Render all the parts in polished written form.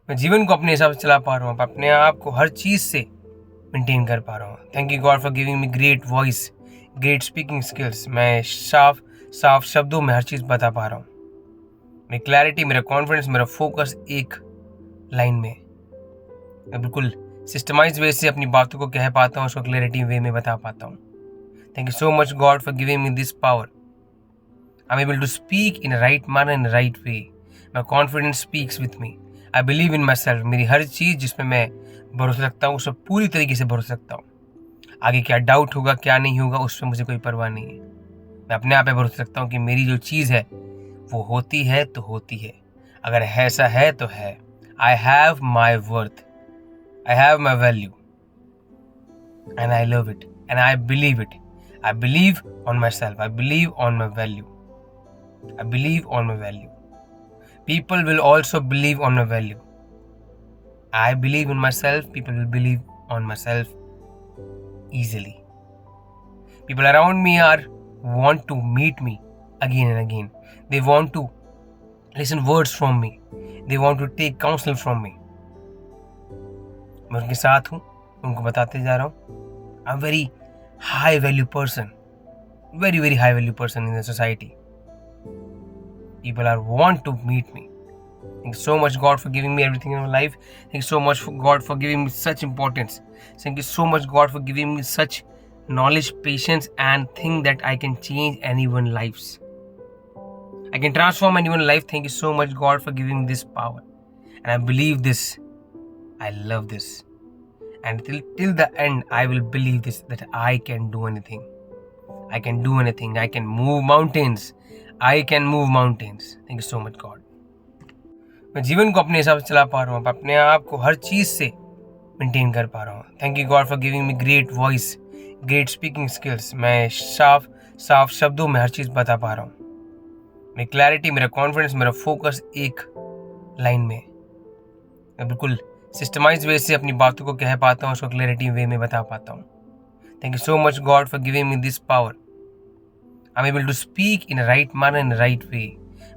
मैं जीवन को अपने हिसाब से चला पा रहा हूँ, अपने आप को हर चीज़ से मेंटेन कर पा रहा हूँ। Thank you God for giving me great voice, great speaking skills. मैं साफ साफ शब्दों में हर चीज़ बता पा रहा हूँ। मेरी क्लैरिटी, मेरा कॉन्फिडेंस, मेरा फोकस एक लाइन में। मैं बिल्कुल सिस्टमाइज वे से अपनी बातों को कह पाता हूँ, उसको क्लैरिटी वे में बता पाता हूँ। Thank you so much God for giving me this power. I'm able to speak in a right manner, in a right way. My confidence speaks with me. I believe in myself. मेरी हर चीज़ जिसमें मैं भरोसा रखता हूँ, उस पर पूरी तरीके से भरोसा रखता हूँ। आगे क्या डाउट होगा, क्या नहीं होगा, उस पर मुझे कोई परवाह नहीं है। मैं अपने आप पे भरोसा रखता हूँ कि मेरी जो चीज़ है वो होती है तो होती है। अगर ऐसा है तो है। I have my worth. I have my value. And I love it. And I believe it. I believe on myself. I believe on my value. I believe on my value. People will also believe on my value. I believe in myself. People will believe on myself easily. People around me want to meet me again and again. They want to listen words from me. They want to take counsel from me. मैं उनके साथ हूँ, उनको बताते जा रहा हूँ। I'm very high value person. Very very high value person in the society. People want to meet me. Thank you so much God for giving me everything in my life. Thank you so much God for giving me such importance. Thank you so much God for giving me such knowledge, patience, and think that I can change anyone's lives. I can transform anyone's life. Thank you so much God for giving me this power. And I believe this. I love this. And till the end, I will believe this, that I can do anything. I can do anything. I can move mountains. I can move mountains. Thank you so much God. मैं जीवन को अपने हिसाब से चला पा रहा हूँ, अपने आप को हर चीज़ से मेंटेन कर पा रहा हूँ। Thank you God for giving me great voice, great speaking skills. मैं साफ साफ शब्दों में हर चीज़ बता पा रहा हूँ। मेरी क्लैरिटी, मेरा कॉन्फिडेंस, मेरा फोकस एक लाइन में। मैं बिल्कुल सिस्टमाइज वे से अपनी बातों को कह पाता हूँ, उसको क्लैरिटी वे में बता पाता हूँ। Thank you so much God for giving me this power. I'm able to speak in a right manner, in a right way.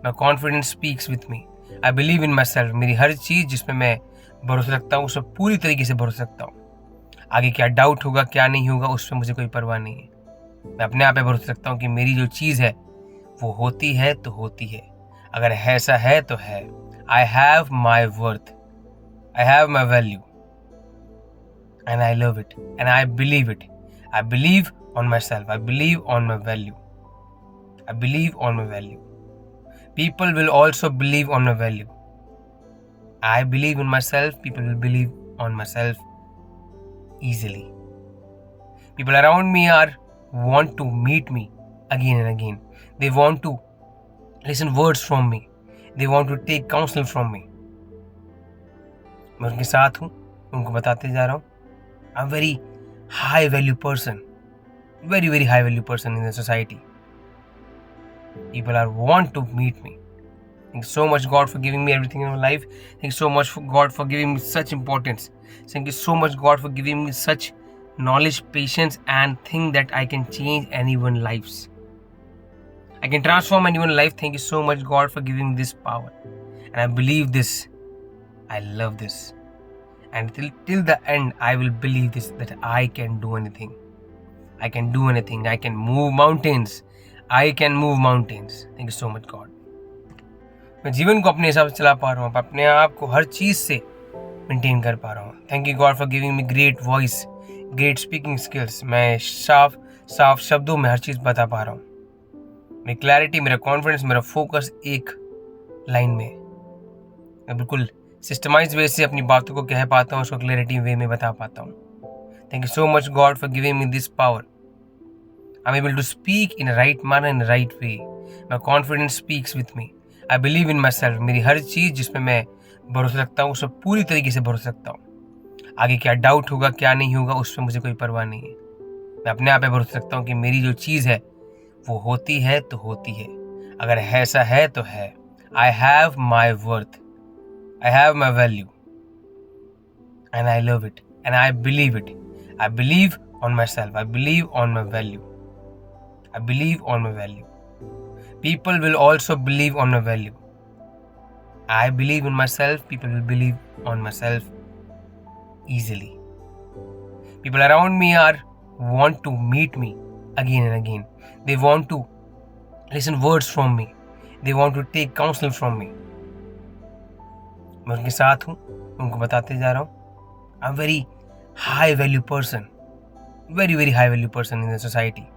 My confidence speaks with me. I believe in myself. मेरी हर चीज़ जिसमें मैं भरोसा रखता हूँ, उस पर पूरी तरीके से भरोसा रखता हूँ। आगे क्या डाउट होगा, क्या नहीं होगा, उस पर मुझे कोई परवाह नहीं है। मैं अपने आप पे भरोसा रखता हूँ कि मेरी जो चीज़ है वो होती है तो होती है। अगर ऐसा है तो है। I have my worth. I have my value. And I love it. And I believe it. I believe on myself. I believe on my value. I believe on my value. People will also believe on my value. I believe in myself. People will believe on myself easily. People around me want to meet me again and again. They want to listen words from me. They want to take counsel from me. मैं उनके साथ हूँ, उनको बताते जा रहा हूँ। I'm very high value person. Very very high value person in the society. People want to meet me. Thank you so much God for giving me everything in my life. Thank you so much God for giving me such importance. Thank you so much God for giving me such knowledge, patience, and think that I can change anyone's lives. I can transform anyone's life. Thank you so much God for giving me this power. And I believe this. I love this. And till the end, I will believe this, that I can do anything. I can do anything. I can move mountains. I can move mountains. Thank you so much God. मैं जीवन को अपने हिसाब से चला पा रहा हूँ, अपने आप को हर चीज़ से मेंटेन कर पा रहा हूँ। Thank you God for giving me great voice, great speaking skills. मैं साफ साफ शब्दों में हर चीज़ बता पा रहा हूँ। मेरी क्लैरिटी, मेरा कॉन्फिडेंस, मेरा फोकस एक लाइन में। मैं बिल्कुल सिस्टमाइज वे से अपनी बातों को कह पाता हूँ, उसको क्लैरिटी वे में बता पाता हूँ। Thank you so much God for giving me this power. I'm able to speak in a right manner, in a right way. My confidence speaks with me. I believe in myself. मेरी हर चीज़ जिसमें मैं भरोसा रखता हूँ, उस पर पूरी तरीके से भरोसा रखता हूँ। आगे क्या डाउट होगा, क्या नहीं होगा, उस पर मुझे कोई परवाह नहीं है। मैं अपने आप पे भरोसा रखता हूँ कि मेरी जो चीज़ है वो होती है तो होती है। अगर ऐसा है तो है। I have my worth. I have my value. And I love it. And I believe it. I believe on myself. I believe on my value. I believe on my value. People will also believe on my value. I believe in myself, people will believe on myself easily. People around me want to meet me again and again. They want to listen words from me. They want to take counsel from me. मैं उनके साथ हूँ, उनको बताते जा रहा हूँ. I'm very high value person, very high value person in the society.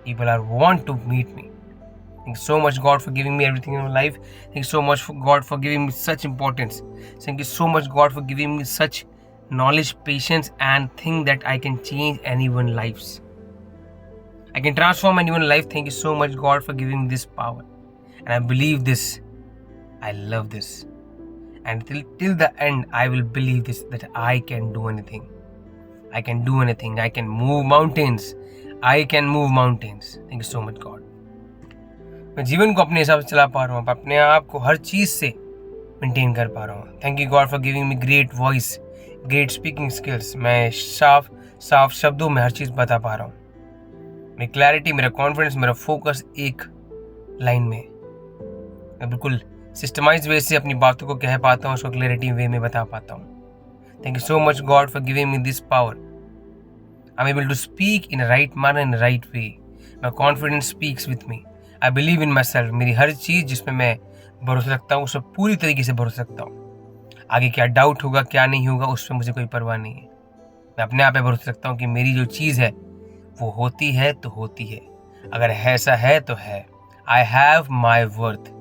People want to meet me. Thank you so much, God, for giving me everything in my life. Thank you so much, God, for giving me such importance. Thank you so much, God, for giving me such knowledge, patience, and think that I can change anyone's lives. I can transform anyone's life. Thank you so much, God, for giving me this power. And I believe this. I love this. And till the end, I will believe this, that I can do anything. I can do anything. I can move mountains. I can move mountains. Thank you so much, God. मैं जीवन को अपने हिसाब से चला पा रहा हूँ, अपने आप को हर चीज़ से मेंटेन कर पा रहा हूँ. Thank you God for giving me great voice, great speaking skills. मैं साफ शब्दों में हर चीज़ बता पा रहा हूँ. मेरी क्लैरिटी, मेरा कॉन्फिडेंस, मेरा फोकस एक लाइन में. मैं बिल्कुल सिस्टमाइज वे से अपनी बातों को कह पाता हूँ, उसको क्लैरिटी वे में बता पाता हूँ. Thank you so much God for giving me this power. I am able to speak in right manner, in right way. My confidence speaks with me. I believe in myself. मेरी हर चीज़ जिसमें मैं भरोसा रखता हूँ, उस पर पूरी तरीके से भरोसा रखता हूँ. आगे क्या डाउट होगा, क्या नहीं होगा, उस पर मुझे कोई परवाह नहीं है. मैं अपने आप पे भरोसा रखता हूँ कि मेरी जो चीज़ है वो होती है तो होती है. अगर ऐसा है तो है. I have my worth.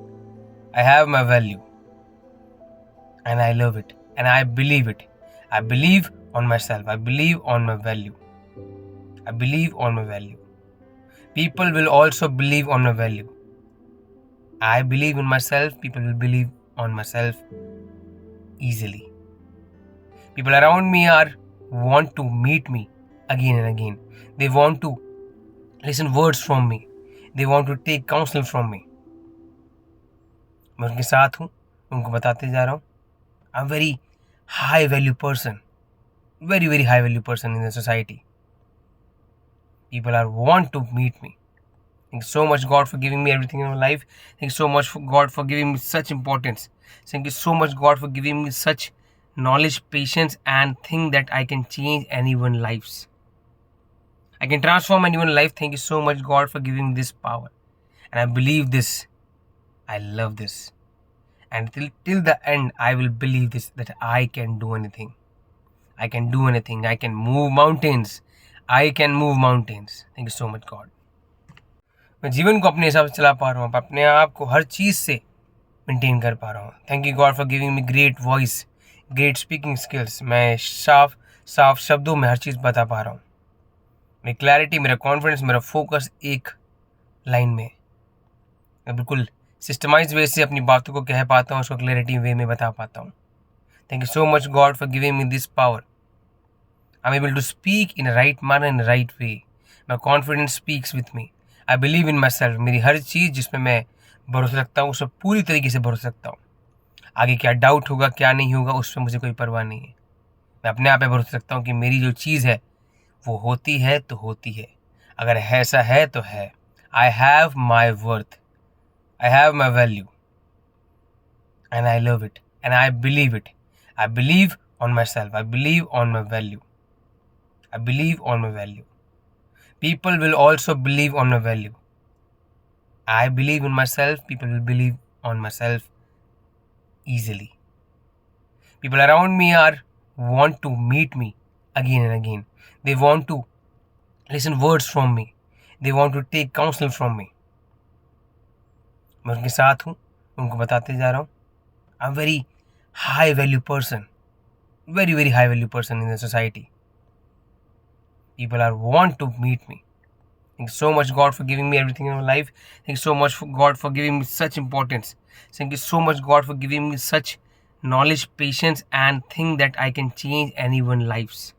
I have my value. And I love it. And I believe it. I believe on my self. I believe on my value. I believe on my value. People will also believe on my value. I believe in myself. People will believe on myself easily. People around me want to meet me again and again. They want to listen words from me. They want to take counsel from me. मैं उनके साथ हूँ, उनको बताते जा रहा हूँ. I'm very high value person. Very high value person in the society. People want to meet me. Thank you so much, God, for giving me everything in my life. Thank you so much, God, for giving me such importance. Thank you so much, God, for giving me such knowledge, patience, and think that I can change anyone's lives. I can transform anyone's life. Thank you so much, God, for giving me this power. And I believe this. I love this. And till the end, I will believe this, that I can do anything. I can do anything. I can move mountains. I can move mountains. Thank you so much, God. मैं जीवन को अपने हिसाब से चला पा रहा हूँ, अपने आप को हर चीज़ से मेंटेन कर पा रहा हूँ. Thank you God for giving me great voice, great speaking skills. मैं साफ शब्दों में हर चीज़ बता पा रहा हूँ. मेरी क्लैरिटी, मेरा कॉन्फिडेंस, मेरा फोकस एक लाइन में. मैं बिल्कुल सिस्टमाइज वे से अपनी बातों को कह पाता हूँ, उसको क्लैरिटी वे में बता पाता हूँ. Thank you so much God for giving me this power. I'm able to speak in a right manner, in a right way. My confidence speaks with me. I believe in myself. मेरी हर चीज़ जिसमें मैं भरोसा रखता हूँ, उस पर पूरी तरीके से भरोसा रखता हूँ. आगे क्या डाउट होगा, क्या नहीं होगा, उस पर मुझे कोई परवाह नहीं है. मैं अपने आप पे भरोसा रखता हूँ कि मेरी जो चीज़ है वो होती है तो होती है. अगर ऐसा है तो है. I have my worth. I have my value. And I love it. And I believe it. I believe on myself. I believe on my value. I believe on my value. People will also believe on my value. I believe in myself. People will believe on myself easily. People around me want to meet me again and again. They want to listen words from me. They want to take counsel from me. मैं उनके साथ हूँ, उनको बताते जा रहा हूँ. I'm very high value person. Very high value person in the society. People want to meet me. Thank you so much, God, for giving me everything in my life. Thank you so much, God, for giving me such importance. Thank you so much, God, for giving me such knowledge, patience, and think that I can change anyone's lives.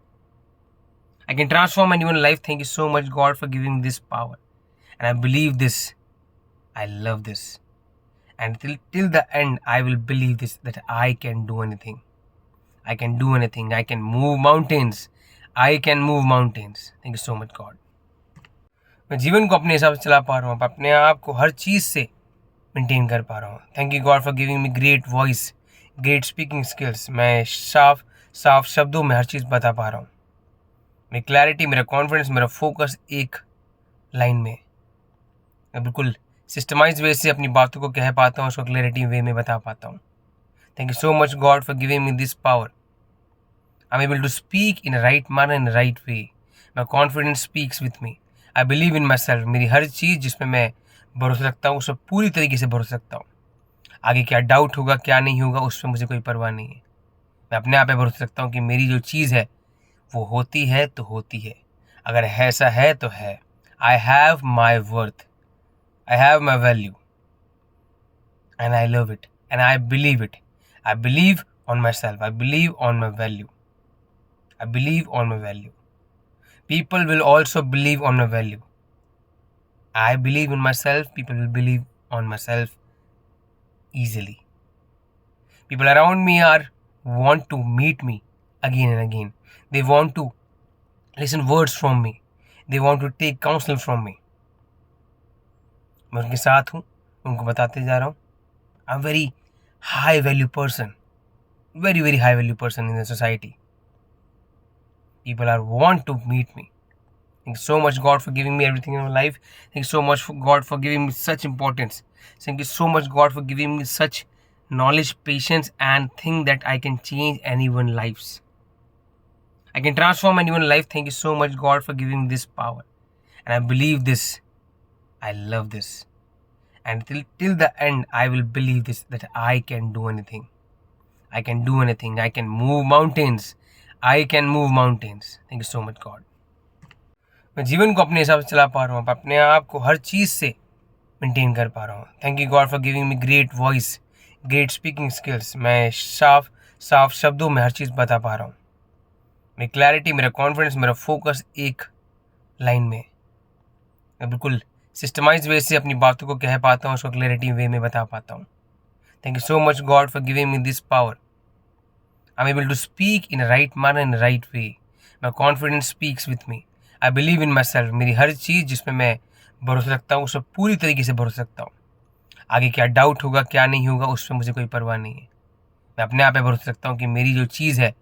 I can transform anyone's life. Thank you so much, God, for giving me this power. And I believe this. I love this. And till the end, I will believe this, that I can do anything. I can do anything. I can move mountains. I can move mountains. Thank you so much, God. मैं जीवन को अपने हिसाब से चला पा रहा हूँ, अपने आप को हर चीज़ से मेंटेन कर पा रहा हूँ। Thank you God for giving me great voice, great speaking skills. मैं साफ साफ शब्दों में हर चीज़ बता पा रहा हूँ। मेरी क्लैरिटी, मेरा कॉन्फिडेंस, मेरा फोकस एक लाइन में। मैं बिल्कुल सिस्टमाइज वे से अपनी बातों को कह पाता हूँ, उसको क्लैरिटी वे में बता पाता हूँ। Thank you so much God for giving me this power. I am able to speak in right manner, in right way. My confidence speaks with me. I believe in myself. मेरी हर चीज़ जिसमें मैं भरोसा रखता हूँ, उस पर पूरी तरीके से भरोसा रखता हूँ। आगे क्या डाउट होगा, क्या नहीं होगा, उस पर मुझे कोई परवाह नहीं है। मैं अपने आप पे भरोसा रखता हूँ कि मेरी जो चीज़ है वो होती है तो होती है। अगर ऐसा है तो है। I have my worth, I have my value, and I love it, and I believe it. I believe on my self, I believe on my value, I believe on my value. People will also believe on my value. I believe in myself, people will believe on myself easily. People around me are want to meet me again and again. They want to listen words from me. They want to take counsel from me. मैं उनके साथ हूँ, उनको बताते जा रहा हूँ। I'm very high value person, very high value person in the society. People are want to meet me. Thank you so much, God, for giving me everything in my life. Thank you so much, God, for giving me such importance. Thank you so much, God, for giving me such knowledge, patience, and think that I can change anyone's lives. I can transform anyone's life. Thank you so much, God, for giving me this power. And I believe this. I love this. And till the end, I will believe this, that I can do anything. I can do anything. I can move mountains. I can move mountains. Thank you so much, God. मैं जीवन को अपने हिसाब से चला पा रहा हूँ, अपने आप को हर चीज़ से मेंटेन कर पा रहा हूँ। Thank you God for giving me great voice, great speaking skills. मैं साफ साफ शब्दों में हर चीज़ बता पा रहा हूँ। मेरी क्लैरिटी, मेरा कॉन्फिडेंस, मेरा फोकस एक लाइन में। मैं बिल्कुल सिस्टमाइज वे से अपनी बातों को कह पाता हूँ, उसको क्लैरिटी वे में बता पाता हूँ। Thank you so much God for giving me this power. I am able to speak in right manner, in right way. My confidence speaks with me. I believe in myself. मेरी हर चीज़ जिसमें मैं भरोसा रखता हूँ, उस पर पूरी तरीके से भरोसा रखता हूँ। आगे क्या डाउट होगा, क्या नहीं होगा, उस पर मुझे कोई परवाह नहीं है। मैं अपने आप पे भरोसा रखता हूँ कि मेरी जो चीज़ है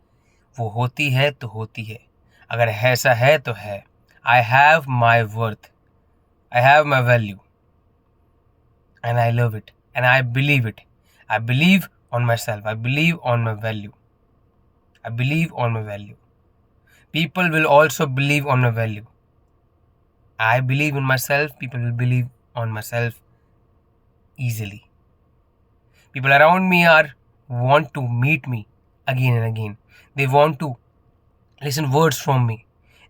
वो होती है तो होती है। अगर ऐसा है तो है। I have my worth, I have my value, and I love it, and I believe it. I believe on my self, I believe on my value, I believe on my value. People will also believe on my value. I believe in myself, people will believe on myself easily. People around me are want to meet me again and again. They want to listen words from me.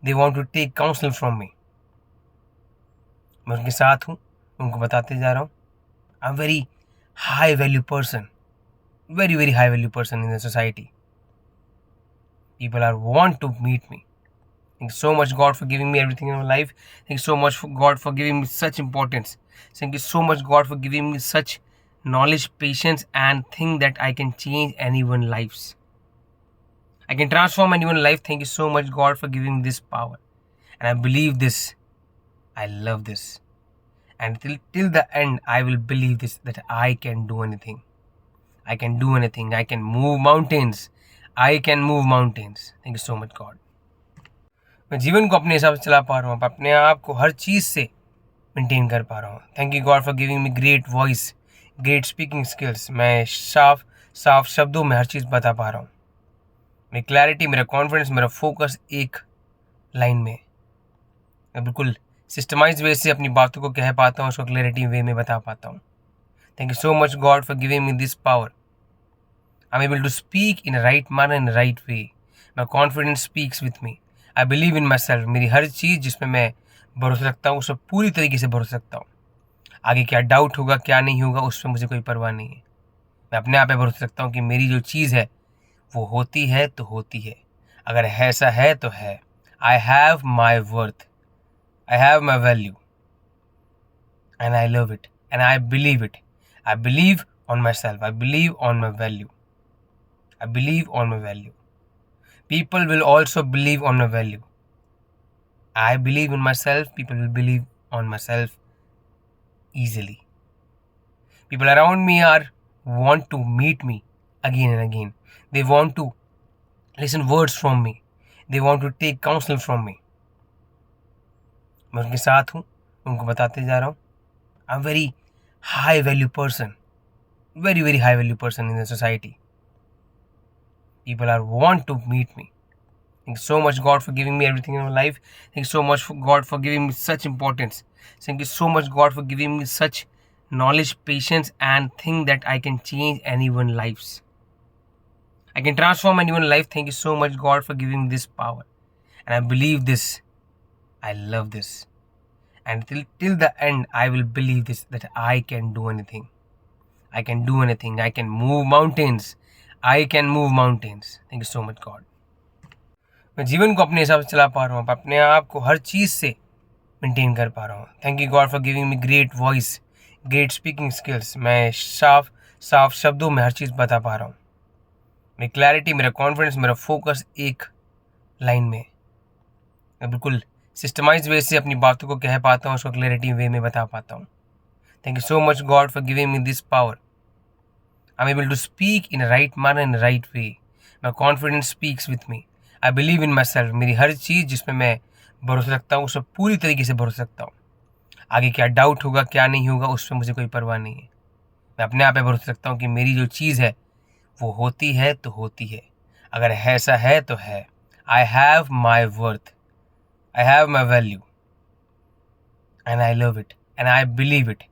They want to take counsel from me. मैं उनके साथ हूँ, उनको बताते जा रहा हूँ। I'm very high value person, very high value person in the society. People are want to meet me. Thank you so much, God, for giving me everything in my life. Thank you so much, God, for giving me such importance. Thank you so much, God, for giving me such knowledge, patience, and think that I can change anyone's lives. I can transform anyone's life. Thank you so much, God, for giving me this power. And I believe this. I love this. And till the end, I will believe this, that I can do anything. I can do anything. I can move mountains. I can move mountains. Thank you so much, God. मैं जीवन को अपने हिसाब से चला पा रहा हूँ, अपने आप को हर चीज़ से मेंटेन कर पा रहा हूँ। Thank you God for giving me great voice, great speaking skills. मैं साफ साफ शब्दों में हर चीज़ बता पा रहा हूँ। मेरी क्लैरिटी, मेरा कॉन्फिडेंस, मेरा फोकस एक लाइन में। मैं बिल्कुल सिस्टमाइज वे से अपनी बातों को कह पाता हूँ, उसको क्लैरिटी वे में बता पाता हूँ। Thank you so much God for giving me this power. I am able to speak in right manner, in right way. My confidence speaks with me. I believe in myself. मेरी हर चीज़ जिसमें मैं भरोसा रखता हूँ, उस पर पूरी तरीके से भरोसा रखता हूँ। आगे क्या डाउट होगा, क्या नहीं होगा, उस पर मुझे कोई परवाह नहीं है। मैं अपने आप पे भरोसा रखता हूँ कि मेरी जो चीज़ है वो होती है तो होती है। अगर ऐसा है तो है। I have my worth, I have my value, and I love it, and I believe it. I believe on my self, I believe on my value, I believe on my value. People will also believe on my value. I believe in myself, people will believe on myself easily. People around me are want to meet me again and again. They want to listen words from me. They want to take counsel from me. मैं उनके साथ हूँ, उनको बताते जा रहा हूँ. I'm very high value person, very high value person in the society. People are want to meet me. Thank you so much, God, for giving me everything in my life. Thank you so much, God, for giving me such importance. Thank you so much, God, for giving me such knowledge, patience, and think that I can change anyone's lives. I can transform anyone's life. Thank you so much, God, for giving me this power. And I believe this. I love this. And till the end, I will believe this, that I can do anything. I can do anything. I can move mountains. I can move mountains. Thank you so much, God. मैं जीवन को अपने हिसाब से चला पा रहा हूँ, अपने आप को हर चीज़ से मेंटेन कर पा रहा हूँ. Thank you God for giving me great voice, great speaking skills. मैं साफ शब्दों में हर चीज़ बता पा रहा हूँ. मेरी क्लैरिटी, मेरा कॉन्फिडेंस, मेरा फोकस एक लाइन में. मैं बिल्कुल सिस्टमाइज वे से अपनी बातों को कह पाता हूँ, उसको क्लैरिटी वे में बता पाता हूँ. Thank you so much God for giving me this power. I am able to speak in right manner, in right way. My confidence speaks with me. I believe in myself. मेरी हर चीज़ जिसमें मैं भरोसा रखता हूँ, उस पर पूरी तरीके से भरोसा रखता हूँ. आगे क्या डाउट होगा, क्या नहीं होगा, उस पर मुझे कोई परवाह नहीं है. मैं अपने आप पे भरोसा रखता हूँ कि मेरी जो चीज़ है वो होती है तो होती है. अगर ऐसा है तो है. I have my worth. I have my value. And I love it. And I believe it.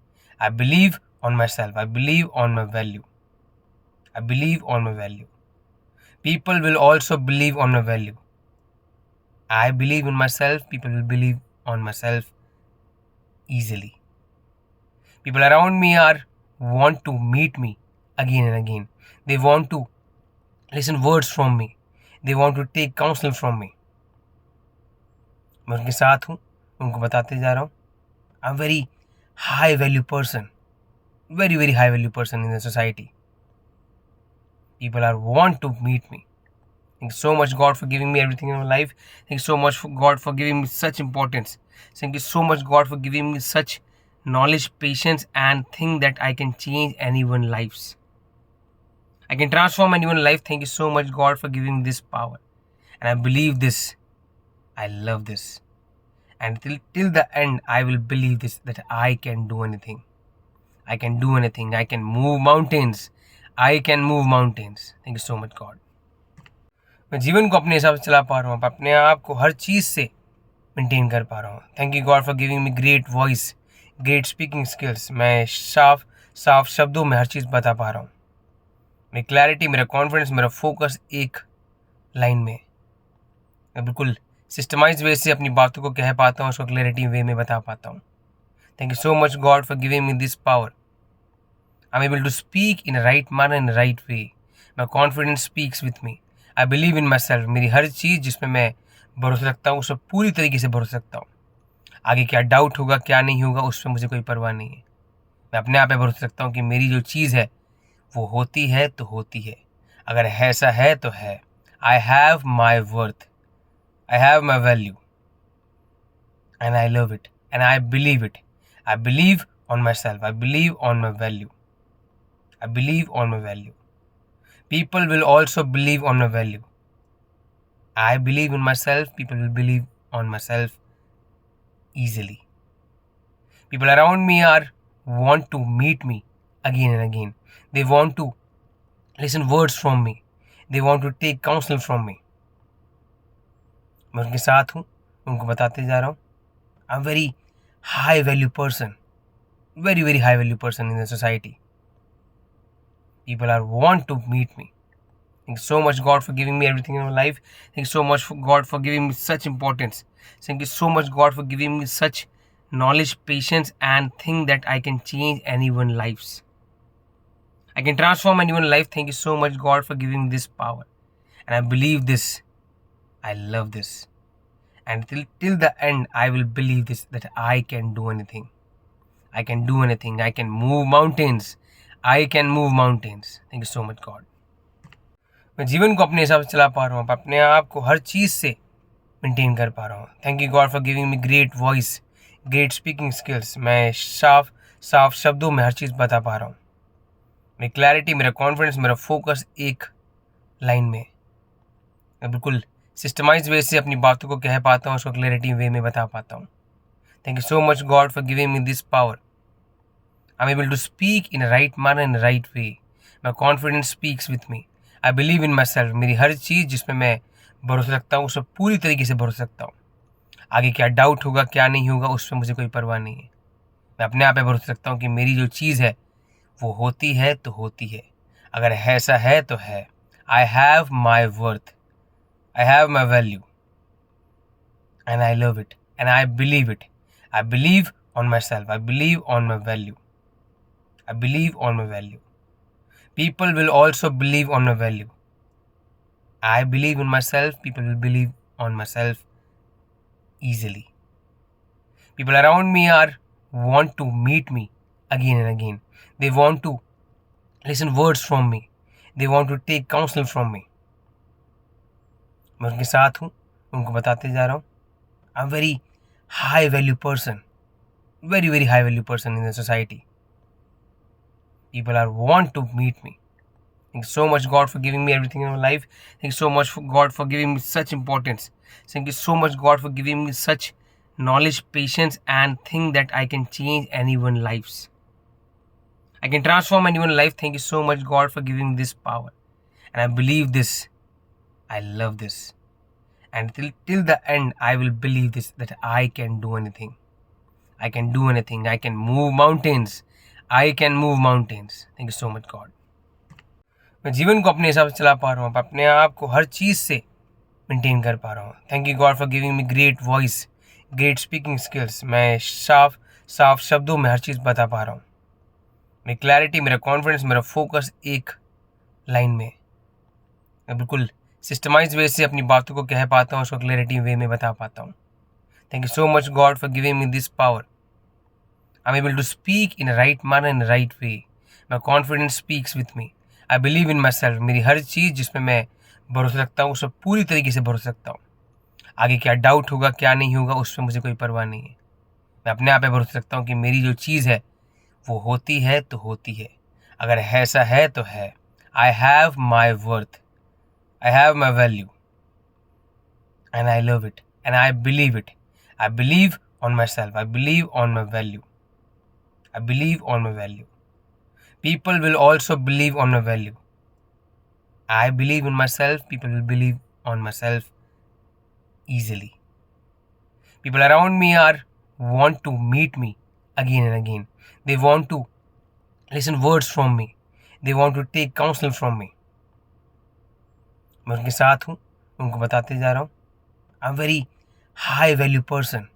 I believe on myself. I believe on my value. I believe on my value. People will also believe on my value. I believe in myself. People will believe on myself easily. People around me are want to meet me again and again. They want to listen words from me. They want to take counsel from me. मैं उनके साथ हूँ, उनको बताते जा रहा हूँ. I'm very high value person. Very high value person in the society. People are want to meet me. Thank you so much, God, for giving me everything in my life. Thank you so much, God, for giving me such importance. Thank you so much, God, for giving me such knowledge, patience, and think that I can change anyone's lives. I can transform anyone's life. Thank you so much, God, for giving me this power. And I believe this. I love this. And till the end, I will believe this, that I can do anything. I can do anything. I can move mountains. I can move mountains. Thank you so much, God. मैं जीवन को अपने हिसाब से चला पा रहा हूँ, अपने आप को हर चीज़ से मेंटेन कर पा रहा हूँ. Thank you God for giving me great voice, great speaking skills. मैं साफ शब्दों में हर चीज़ बता पा रहा हूँ. मेरी क्लैरिटी, मेरा कॉन्फिडेंस, मेरा फोकस एक लाइन में. मैं बिल्कुल सिस्टमाइज वे से अपनी बातों को कह पाता हूँ, उसको क्लैरिटी वे में बता पाता हूँ. Thank you so much, God, for giving me this power. I'm able to speak in a right manner, in a right way. My confidence speaks with me. I believe in myself. मेरी हर चीज़ जिसमें मैं भरोसा रखता हूँ, उस पर पूरी तरीके से भरोसा रखता हूँ. आगे क्या डाउट होगा, क्या नहीं होगा, उस पर मुझे कोई परवाह नहीं है. मैं अपने आप पे भरोसा रखता हूँ कि मेरी जो चीज़ है वो होती है तो होती है. अगर ऐसा है तो है. I have my worth. I have my value. And I love it. And I believe it. I believe on myself. I believe on my value. I believe on my value. People will also believe on my value. I believe in myself. People will believe on myself easily. People around me are want to meet me again and again. They want to listen words from me. They want to take counsel from me. मैं उनके साथ हूँ, उनको बताते जा रहा हूँ. I'm very high value person. Very high value person in the society. People are want to meet me. Thank you so much, God, for giving me everything in my life. Thank you so much, God, for giving me such importance. Thank you so much, God, for giving me such knowledge, patience, and think that I can change anyone's lives. I can transform anyone's life. Thank you so much, God, for giving me this power. And I believe this. I love this. And till the end, I will believe this, that I can do anything. I can do anything. I can move mountains. I can move mountains. Thank you so much, God. मैं जीवन को अपने हिसाब से चला पा रहा हूँ, अपने आप को हर चीज़ से मेंटेन कर पा रहा हूँ. Thank you God for giving me great voice, great speaking skills. मैं साफ शब्दों में हर चीज़ बता पा रहा हूँ. मेरी क्लैरिटी, मेरा कॉन्फिडेंस, मेरा फोकस एक लाइन में। मैं बिल्कुल सिस्टमाइज वे से अपनी बातों को कह पाता हूँ, उसको क्लैरिटी वे में बता पाता हूँ। Thank you so much God for giving me this power. I am able to speak in right manner, in right way. My confidence speaks with me. I believe in myself. मेरी हर चीज़ जिसमें मैं भरोसा रखता हूँ, उस पर पूरी तरीके से भरोसा रखता हूँ। आगे क्या डाउट होगा, क्या नहीं होगा, उस पर मुझे कोई परवाह नहीं है। मैं अपने आप पे भरोसा रखता हूँ कि मेरी जो चीज़ है वो होती है तो होती है। अगर ऐसा है तो है। I have my worth, I have my value and I love it and I believe it. I believe on myself. I believe on my value. I believe on my value. People will also believe on my value. I believe in myself. People will believe on myself easily. People around me are want to meet me again and again. They want to listen words from me. They want to take counsel from me. मैं उनके साथ हूँ, उनको बताते जा रहा हूँ। I'm very high value person. Very high value person in the society. People are want to meet me. Thank you so much God for giving me everything in my life. Thank you so much for God for giving me such importance. Thank you so much God for giving me such knowledge, patience, and think that I can change anyone's lives. I can transform anyone's life. Thank you so much God for giving me this power. And I believe this. I love this. And till the end, I will believe this, that I can do anything. I can do anything. I can move mountains. I can move mountains. Thank you so much God. मैं जीवन को अपने हिसाब से चला पा रहा हूँ, अपने आप को हर चीज़ से मेंटेन कर पा रहा हूँ। Thank you God for giving me great voice, great speaking skills. मैं साफ शब्दों में हर चीज़ बता पा रहा हूँ। मेरी क्लैरिटी, मेरा कॉन्फिडेंस, मेरा फोकस एक लाइन में। मैं बिल्कुल सिस्टमाइज वे से अपनी बातों को कह पाता हूँ, उसको क्लैरिटी वे में बता पाता हूँ। Thank you so much God for giving me this power. I am able to speak in right manner, in right way. My confidence speaks with me. I believe in myself. मेरी हर चीज़ जिसमें मैं भरोसा रखता हूँ, उस पर पूरी तरीके से भरोसा रखता हूँ। आगे क्या डाउट होगा, क्या नहीं होगा, उस पर मुझे कोई परवाह नहीं है। मैं अपने आप पे भरोसा रखता हूँ कि मेरी जो चीज़ है वो होती है तो होती है। अगर ऐसा है तो है। I have my worth, I have my value and I love it and I believe it. I believe on myself. I believe on my value. I believe on my value. People will also believe on my value. I believe in myself. People will believe on myself easily. People around me are want to meet me again and again. They want to listen words from me. They want to take counsel from me. मैं उनके साथ हूँ, उनको बताते जा रहा हूँ। I'm very high value person.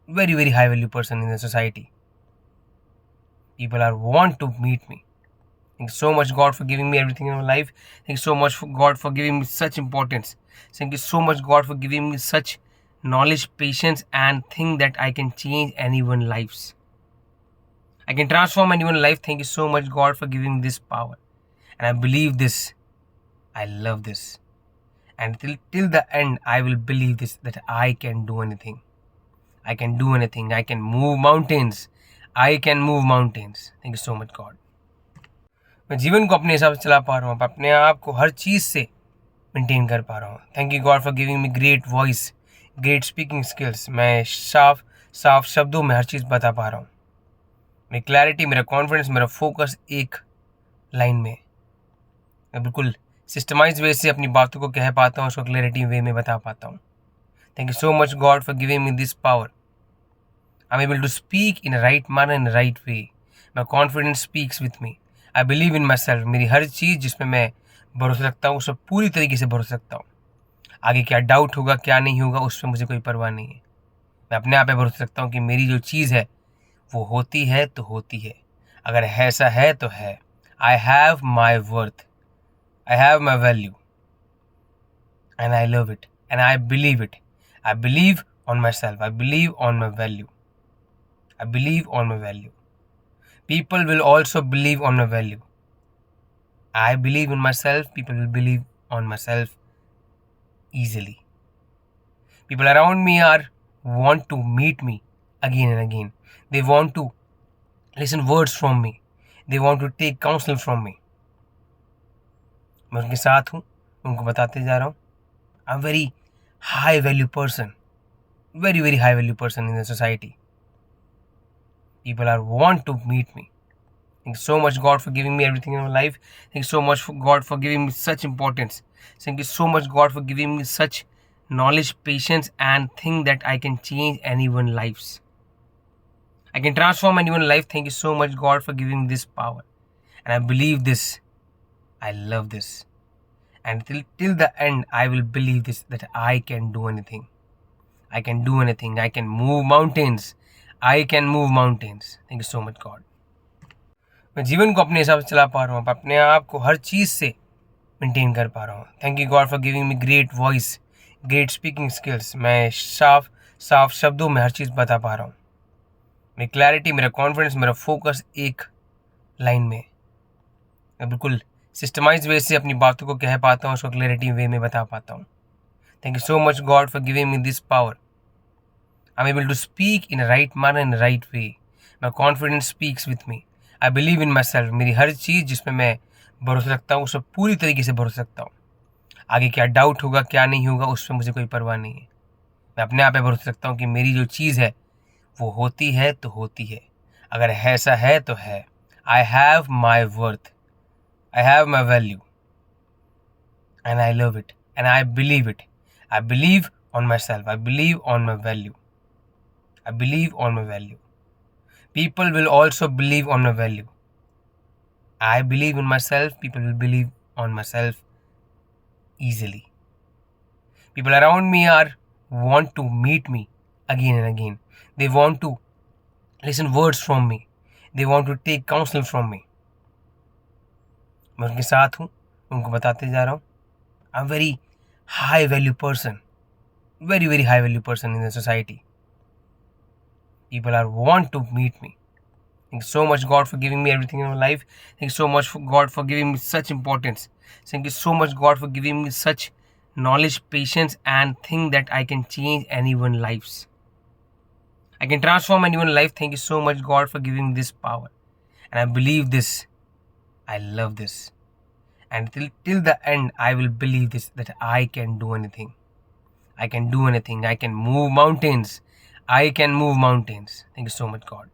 Very high value person in the society. People are want to meet me. Thank you so much God for giving me everything in my life. Thank you so much for God for giving me such importance. Thank you so much God for giving me such knowledge, patience, and think that I can change anyone's lives. I can transform anyone's life. Thank you so much God for giving me this power. And I believe this. I love this. And till the end, I will believe this, that I can do anything. I can do anything. I can move mountains. I can move mountains. Thank you so much God. मैं जीवन को अपने हिसाब से चला पा रहा हूँ, अपने आप को हर चीज़ से मेंटेन कर पा रहा हूँ। Thank you God for giving me great voice, great speaking skills. मैं साफ शब्दों में हर चीज़ बता पा रहा हूँ। मेरी क्लैरिटी, मेरा कॉन्फिडेंस, मेरा फोकस एक लाइन में। मैं बिल्कुल सिस्टमाइज वे से अपनी बातों को कह पाता हूँ, उसको क्लैरिटी वे में बता पाता हूँ। Thank you so much God for giving me this power. I am able to speak in right manner, in right way. My confidence speaks with me. I believe in myself. मेरी हर चीज़ जिसमें मैं भरोसा रखता हूँ, उस पर पूरी तरीके से भरोसा रखता हूँ। आगे क्या डाउट होगा, क्या नहीं होगा, उस पर मुझे कोई परवाह नहीं है। मैं अपने आप पे भरोसा रखता हूँ कि मेरी जो चीज़ है वो होती है तो होती है। अगर ऐसा है तो है। I have my worth, I have my value and I love it and I believe it. I believe on myself. I believe on my value. I believe on my value. People will also believe on my value. I believe in myself. People will believe on myself easily. People around me are want to meet me again and again. They want to listen words from me. They want to take counsel from me. मैं उनके साथ हूँ, उनको बताते जा रहा हूँ. I'm very high value person, very high value person in the society. People are want to meet me. Thank you so much, God, for giving me everything in my life. Thank you so much, God, for giving me such importance. Thank you so much, God, for giving me such knowledge, patience, and think that I can change anyone's lives. I can transform anyone's life. Thank you so much, God, for giving me this power. And I believe this. I love this. And till the end, I will believe this, that I can do anything. I can do anything. I can move mountains. I can move mountains. Thank you so much, God. मैं जीवन को अपने हिसाब से चला पा रहा हूँ, अपने आप को हर चीज़ से मेंटेन कर पा रहा हूँ. Thank you God for giving me great voice, great speaking skills. मैं साफ शब्दों में हर चीज़ बता पा रहा हूँ. मेरी क्लैरिटी, मेरा कॉन्फिडेंस, मेरा फोकस एक लाइन में. मैं बिल्कुल सिस्टमाइज वे से अपनी बातों को कह पाता हूँ, उसको क्लैरिटी वे में बता पाता हूँ. Thank you so much God for giving me this power. I am able to speak in right manner, in right way. My confidence speaks with me. I believe in myself. मेरी हर चीज़ जिसमें मैं भरोसा रखता हूँ, उस पर पूरी तरीके से भरोसा रखता हूँ. आगे क्या डाउट होगा, क्या नहीं होगा, उस पर मुझे कोई परवाह नहीं है. मैं अपने आप पे भरोसा रखता हूँ कि मेरी जो चीज़ है वो होती है तो होती है. अगर ऐसा है तो है. I have my worth. I have my value, and I love it, and I believe it. I believe on myself. I believe on my value. I believe on my value. People will also believe on my value. I believe in myself. People will believe on myself easily. People around me want to meet me again and again. They want to listen words from me. They want to take counsel from me. मैं उनके साथ हूँ, उनको बताते जा रहा हूँ. I'm very high value person, very high value person in the society. People want to meet me. Thank you so much, God, for giving me everything in my life. Thank you so much, God, for giving me such importance. Thank you so much, God, for giving me such knowledge, patience, and think that I can change anyone's lives. I can transform anyone's life. Thank you so much, God, for giving me this power. And I believe this. I love this. And till the end, I will believe this, that I can do anything. I can do anything. I can move mountains. I can move mountains. Thank you so much, God.